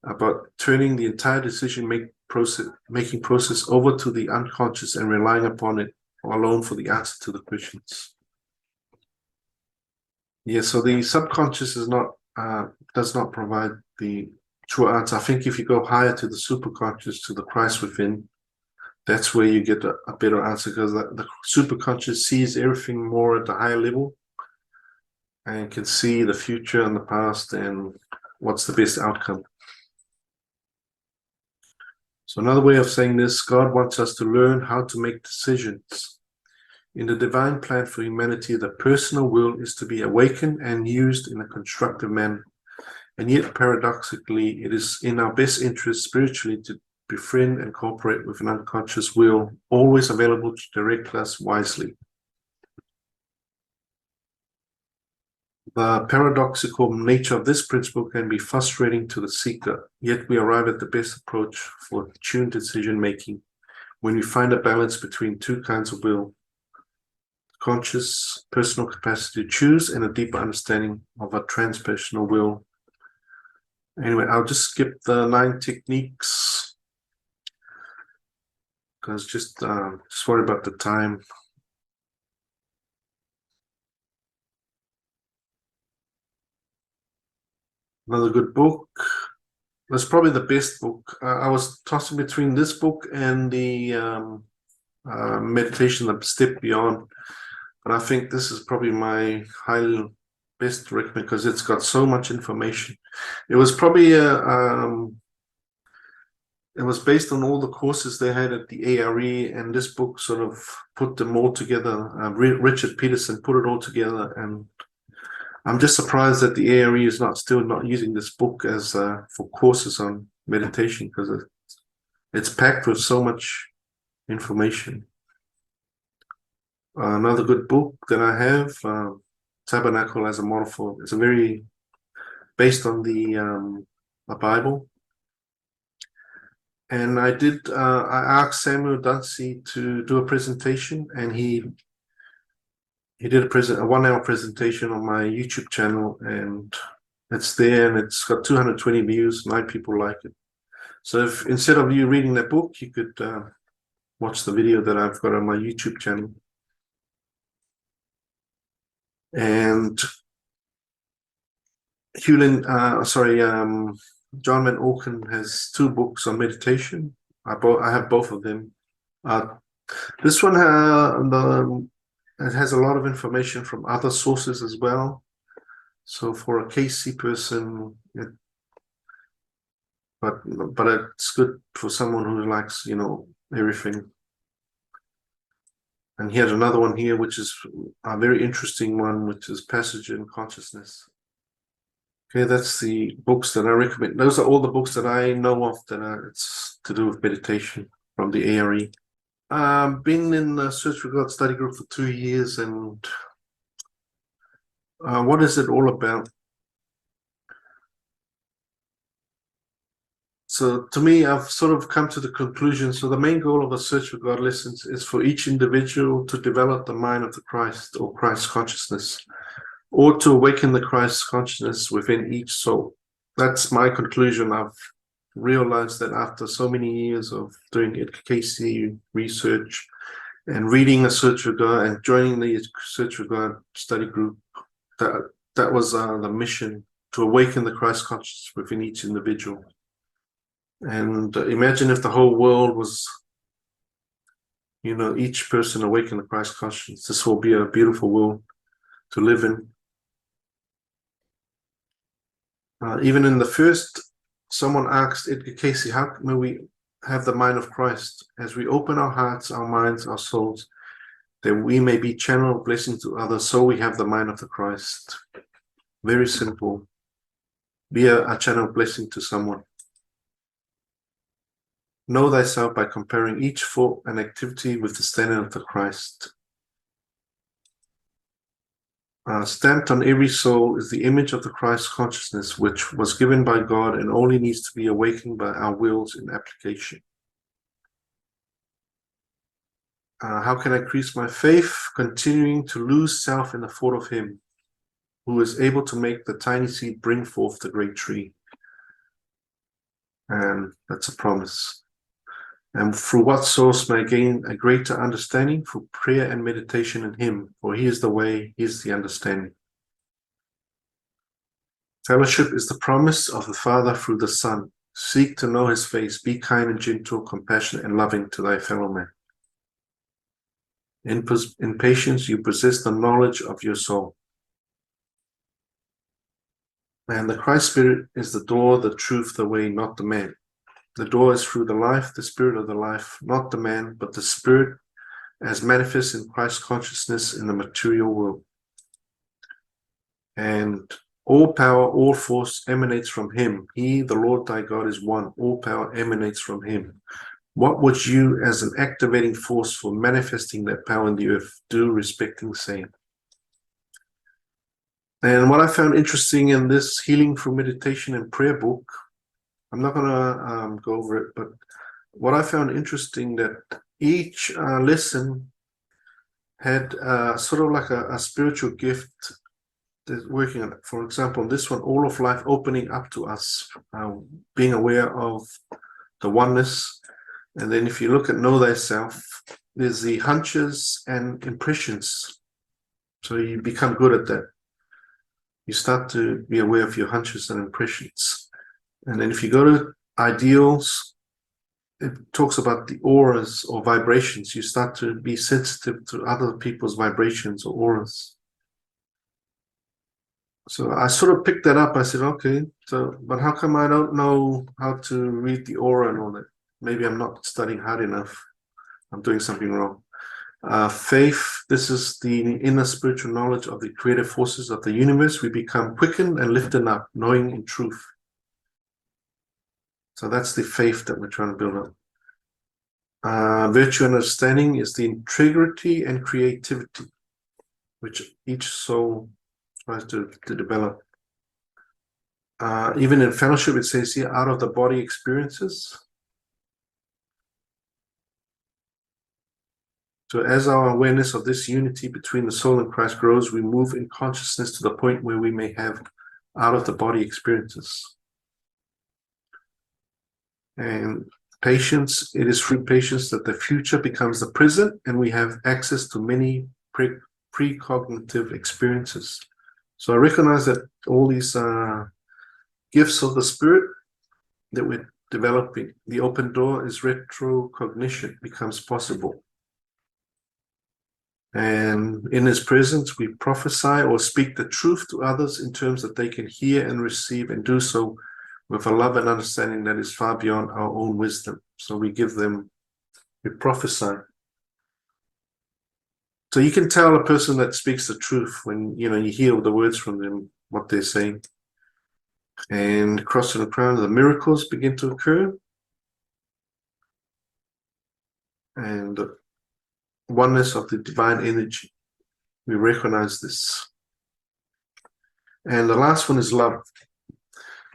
about turning the entire decision-making process over to the unconscious and relying upon it alone for the answer to the questions. Yeah, so the subconscious is not does not provide the true answer. I think if you go higher to the superconscious, to the Christ within, that's where you get a better answer, because the superconscious sees everything more at the higher level and can see the future and the past and what's the best outcome. So another way of saying this, God wants us to learn how to make decisions. In the divine plan for humanity, the personal will is to be awakened and used in a constructive manner. And yet, paradoxically, it is in our best interest spiritually to befriend and cooperate with an unconscious will, always available to direct us wisely. The paradoxical nature of this principle can be frustrating to the seeker, yet we arrive at the best approach for tuned decision-making when we find a balance between two kinds of will: conscious personal capacity to choose and a deeper understanding of a transpersonal will. Anyway, I'll just skip the 9 techniques because just worry about the time. Another good book. That's probably the best book. I was tossing between this book and the meditation, The Step Beyond, but I think this is probably my highly best to recommend because it's got so much information. It was probably it was based on all the courses they had at the ARE, and this book sort of put them all together. Richard Peterson put it all together, and I'm just surprised that the ARE is still not using this book as for courses on meditation, because it's packed with so much information. Another good book that I have, Tabernacle as a Model for, it's a very based on the Bible. And I asked Samuel Duncy to do a presentation, and he did a 1-hour presentation on my YouTube channel, and It's there and it's got 220 views. 9 people like it. So if instead of you reading that book, you could watch the video that I've got on my YouTube channel. And John Van Auken has 2 books on meditation. I have both of them. This one it has a lot of information from other sources as well. So for a CAYCE person, but it's good for someone who likes, you know, everything. And here's another one here, which is a very interesting one, which is Passage in Consciousness. Okay, that's the books that I recommend. Those are all the books that I know of that are it's to do with meditation from the ARE. Been in the Search for God study group for 2 years, and what is it all about? So to me, I've sort of come to the conclusion. So the main goal of a Search for God lessons is for each individual to develop the mind of the Christ or Christ consciousness, or to awaken the Christ consciousness within each soul. That's my conclusion. I've realized that after so many years of doing EDGAR CAYCE research and reading a Search for God and joining the Search for God study group, that was the mission, to awaken the Christ consciousness within each individual. And imagine if the whole world was, you know, each person awaken the Christ consciousness. This will be a beautiful world to live in. Even in the first, someone asked EDGAR CAYCE, how can we have the mind of Christ? As we open our hearts, our minds, our souls, that we may be channel of blessing to others, so we have the mind of the Christ. Very simple. Be a channel of blessing to someone. Know thyself by comparing each thought and activity with the standard of the Christ. Stamped on every soul is the image of the Christ consciousness, which was given by God and only needs to be awakened by our wills in application. How can I increase my faith? Continuing to lose self in the thought of Him who is able to make the tiny seed bring forth the great tree. And that's a promise. And through what source may I gain a greater understanding? Through prayer and meditation in Him, for He is the way, He is the understanding. Fellowship is the promise of the Father through the Son. Seek to know His face, be kind and gentle, compassionate and loving to thy fellow man. In patience you possess the knowledge of your soul. And the Christ Spirit is the door, the truth, the way, not the man. The door is through the life, the spirit of the life, not the man, but the spirit as manifest in Christ consciousness in the material world. And all power, all force emanates from Him. He, the Lord thy God, is one. All power emanates from Him. What would you, as an activating force for manifesting that power in the earth, do respecting same? And what I found interesting in this Healing Through Meditation and Prayer book, I'm not going to go over it, but what I found interesting that each lesson had sort of like a spiritual gift that's working on it. For example, this one, all of life opening up to us, being aware of the oneness. And then if you look at Know Thyself, there's the hunches and impressions. So you become good at that. You start to be aware of your hunches and impressions. And then if you go to ideals, it talks about the auras or vibrations. You start to be sensitive to other people's vibrations or auras. So I sort of picked that up. I said, okay, so, but how come I don't know how to read the aura and all that? Maybe I'm not studying hard enough. I'm doing something wrong. Faith, this is the inner spiritual knowledge of the creative forces of the universe. We become quickened and lifted up, knowing in truth. So that's the faith that we're trying to build up. Virtue and understanding is the integrity and creativity, which each soul tries to develop. Even in fellowship, it says here, out of the body experiences. So as our awareness of this unity between the soul and Christ grows, we move in consciousness to the point where we may have out of the body experiences. And patience, it is through patience that the future becomes the present, and we have access to many precognitive experiences. So I recognize that all these gifts of the spirit that we're developing, the open door is retrocognition becomes possible. And in his presence, we prophesy or speak the truth to others in terms that they can hear and receive, and do so with a love and understanding that is far beyond our own wisdom. So we prophesy. So you can tell a person that speaks the truth when you hear the words from them, what they're saying. And crossing the crown, the miracles begin to occur. And the oneness of the divine energy. We recognize this. And the last one is love.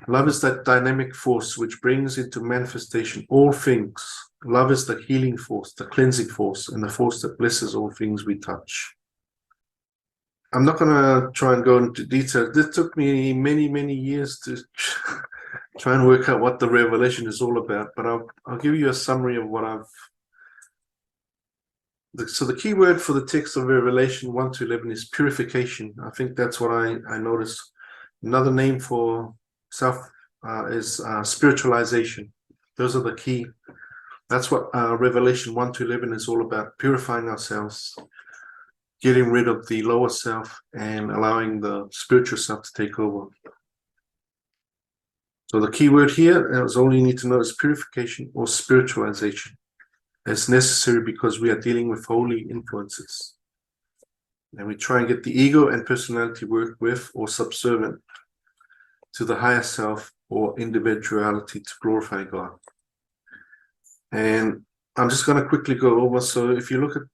Love is that dynamic force which brings into manifestation all things. Love is the healing force, the cleansing force, and the force that blesses all things we touch. I'm not going to try and go into detail. This took me many, many years to try and work out what the revelation is all about, but I'll give you a summary of what so the key word for the text of Revelation 1 to 11 is purification. I think that's what I noticed. Another name for self is spiritualization. Those are the key. That's what Revelation 1 to 11 is all about, purifying ourselves, getting rid of the lower self and allowing the spiritual self to take over. So the key word here is all you need to know is purification or spiritualization. It's necessary because we are dealing with holy influences. And we try and get the ego and personality worked with or subservient to the higher self or individuality to glorify God. And I'm just going to quickly go over. So if you look at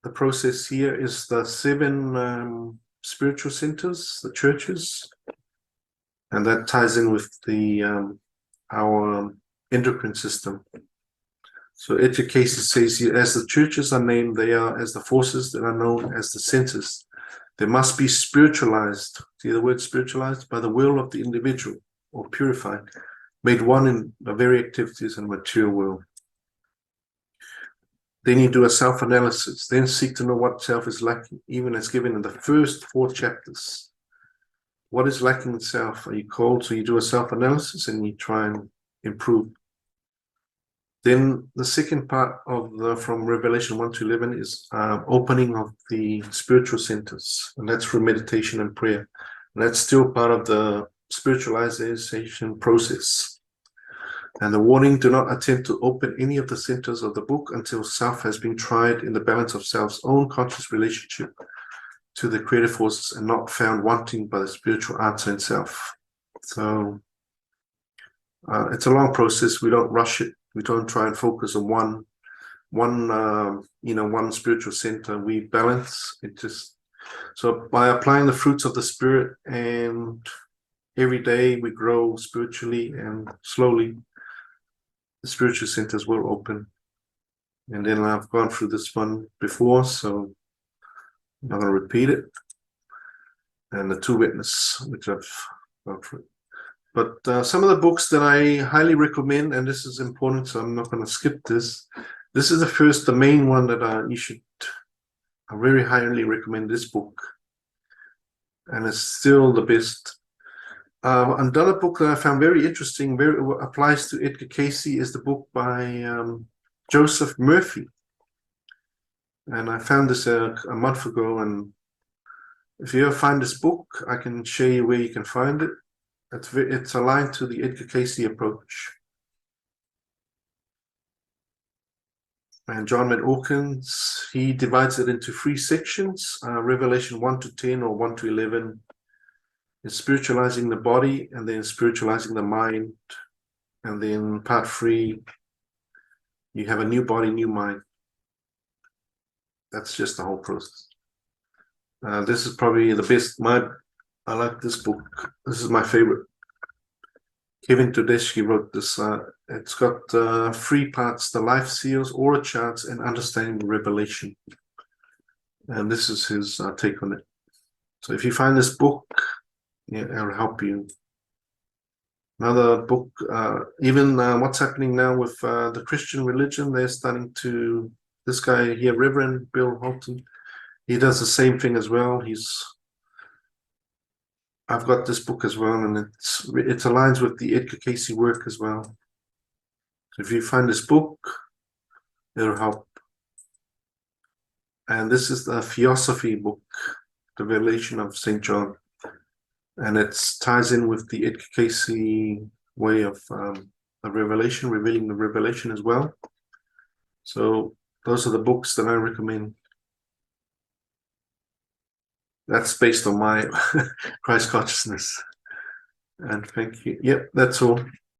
the process here is the 7 spiritual centers, the churches, and that ties in with the our endocrine system. So EDGAR CAYCE says here, as the churches are named, they are as the forces that are known as the centers. They must be spiritualized. See the word spiritualized? By the will of the individual, or purified, made one in the very activities and material world. Then you do a self-analysis, then seek to know what self is lacking, even as given in the first 4 chapters. What is lacking in self? Are you cold? So you do a self-analysis and you try and improve. Then the second part of from Revelation 1 to 11 is opening of the spiritual centers, and that's through meditation and prayer. And that's still part of the spiritualization process. And the warning, do not attempt to open any of the centers of the book until self has been tried in the balance of self's own conscious relationship to the creative forces and not found wanting by the spiritual answer in self. So it's a long process. We don't rush it. We don't try and focus on one spiritual center. We balance it. So by applying the fruits of the spirit, and every day we grow spiritually, and slowly the spiritual centers will open. And then I've gone through this one before, so I'm not going to repeat it. And the 2 witness, which I've gone through. But some of the books that I highly recommend, and this is important, so I'm not going to skip this. This is the main one that I very highly recommend this book. And it's still the best. Another book that I found very interesting, applies to EDGAR CAYCE, is the book by Joseph Murphy. And I found this a month ago, and if you ever find this book, I can show you where you can find it. It's aligned to the EDGAR CAYCE approach. And John Van Orkins, he divides it into 3 sections, Revelation 1 to 10 or 1 to 11. It's spiritualizing the body, and then spiritualizing the mind. And then part 3, you have a new body, new mind. That's just the whole process. This is probably the best. I like this book. This is my favorite. Kevin Tedeschi wrote this. It's got 3 parts: the life seals, aura charts, and understanding the revelation. And this is his take on it. So if you find this book, yeah, it'll help you. Another book, even what's happening now with the Christian religion, they're starting to, this guy here, Reverend Bill Holton, he does the same thing as well. I've got this book as well, and it aligns with the Edgar Cayce work as well. So if you find this book, it'll help. And this is the Theosophy book, The Revelation of St. John. And it ties in with the Edgar Cayce way of the revelation, revealing the revelation as well. So those are the books that I recommend. That's based on my Christ consciousness. And thank you. Yep, that's all.